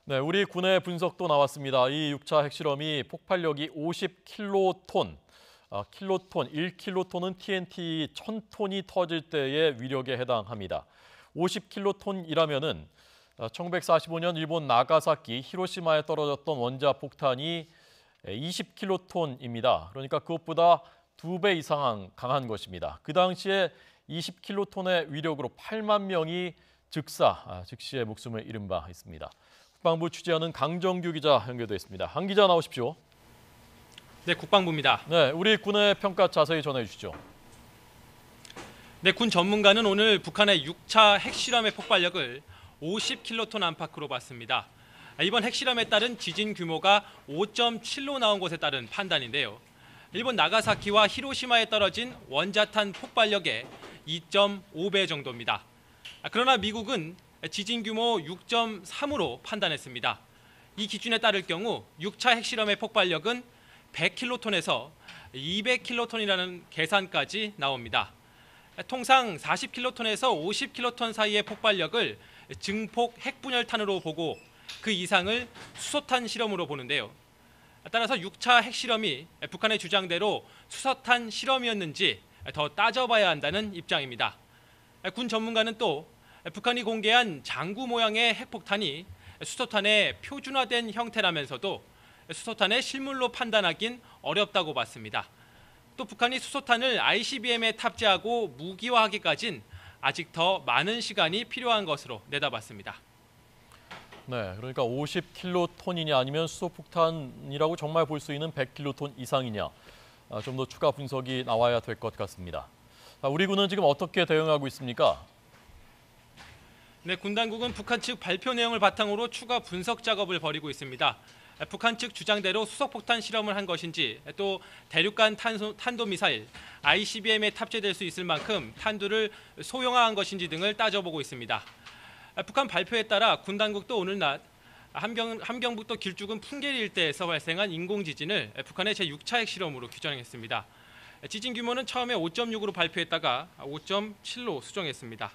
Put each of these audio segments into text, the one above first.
네, 우리 군의 분석도 나왔습니다. 이 6차 핵실험이 폭발력이 50킬로톤, 킬로톤, 1킬로톤은 TNT 1000톤이 터질 때의 위력에 해당합니다. 50킬로톤이라면은 1945년 일본 나가사키, 히로시마에 떨어졌던 원자 폭탄이 20킬로톤입니다. 그러니까 그것보다 2배 이상 강한 것입니다. 그 당시에 20킬로톤의 위력으로 8만 명이 즉시의 목숨을 잃은 바 있습니다. 국방부 취재하는 강정규 기자 연결돼 있습니다. 강 기자 나오십시오. 네, 국방부입니다. 네, 우리 군의 평가 자세히 전해 주시죠. 네, 군 전문가는 오늘 북한의 6차 핵실험의 폭발력을 50킬로톤 안팎으로 봤습니다. 이번 핵실험에 따른 지진 규모가 5.7로 나온 것에 따른 판단인데요. 일본 나가사키와 히로시마에 떨어진 원자탄 폭발력의 2.5배 정도입니다. 그러나 미국은 지진 규모 6.3으로 판단했습니다. 이 기준에 따를 경우 6차 핵실험의 폭발력은 100킬로톤에서 200킬로톤이라는 계산까지 나옵니다. 통상 40킬로톤에서 50킬로톤 사이의 폭발력을 증폭 핵분열탄으로 보고 그 이상을 수소탄 실험으로 보는데요. 따라서 6차 핵실험이 북한의 주장대로 수소탄 실험이었는지 더 따져봐야 한다는 입장입니다. 군 전문가는 또 북한이 공개한 장구 모양의 핵폭탄이 수소탄의 표준화된 형태라면서도 수소탄의 실물로 판단하긴 어렵다고 봤습니다. 또 북한이 수소탄을 ICBM에 탑재하고 무기화하기까진 아직 더 많은 시간이 필요한 것으로 내다봤습니다. 네, 그러니까 50킬로톤이냐 아니면 수소폭탄이라고 정말 볼 수 있는 100킬로톤 이상이냐 좀 더 추가 분석이 나와야 될 것 같습니다. 우리 군은 지금 어떻게 대응하고 있습니까? 네, 군 당국은 북한 측 발표 내용을 바탕으로 추가 분석 작업을 벌이고 있습니다. 북한 측 주장대로 수소폭탄 실험을 한 것인지 또 대륙간 탄도미사일 ICBM에 탑재될 수 있을 만큼 탄두를 소형화한 것인지 등을 따져보고 있습니다. 북한 발표에 따라 군 당국도 오늘 낮 함경북도 길쭉은 풍계리 일대에서 발생한 인공지진을 북한의 제6차 핵실험으로 규정했습니다. 지진 규모는 처음에 5.6으로 발표했다가 5.7로 수정했습니다.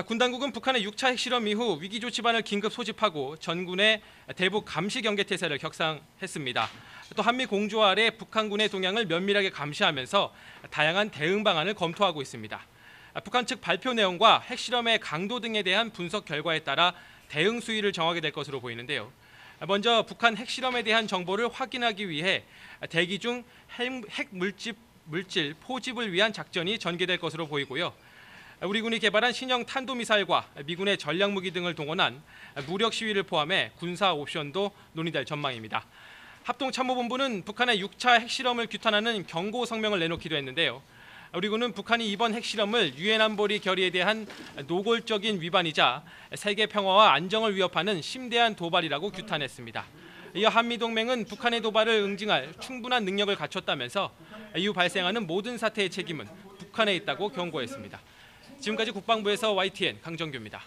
군 당국은 북한의 6차 핵실험 이후 위기조치반을 긴급 소집하고 전군의 대북 감시 경계태세를 격상했습니다. 또 한미 공조 아래 북한군의 동향을 면밀하게 감시하면서 다양한 대응 방안을 검토하고 있습니다. 북한 측 발표 내용과 핵실험의 강도 등에 대한 분석 결과에 따라 대응 수위를 정하게 될 것으로 보이는데요. 먼저 북한 핵실험에 대한 정보를 확인하기 위해 대기 중 핵물질 포집을 위한 작전이 전개될 것으로 보이고요. 우리 군이 개발한 신형 탄도미사일과 미군의 전략무기 등을 동원한 무력 시위를 포함해 군사 옵션도 논의될 전망입니다. 합동참모본부는 북한의 6차 핵실험을 규탄하는 경고 성명을 내놓기도 했는데요. 우리 군은 북한이 이번 핵실험을 유엔 안보리 결의에 대한 노골적인 위반이자 세계 평화와 안정을 위협하는 심대한 도발이라고 규탄했습니다. 이어 한미동맹은 북한의 도발을 응징할 충분한 능력을 갖췄다면서 이후 발생하는 모든 사태의 책임은 북한에 있다고 경고했습니다. 지금까지 국방부에서 YTN 강정규입니다.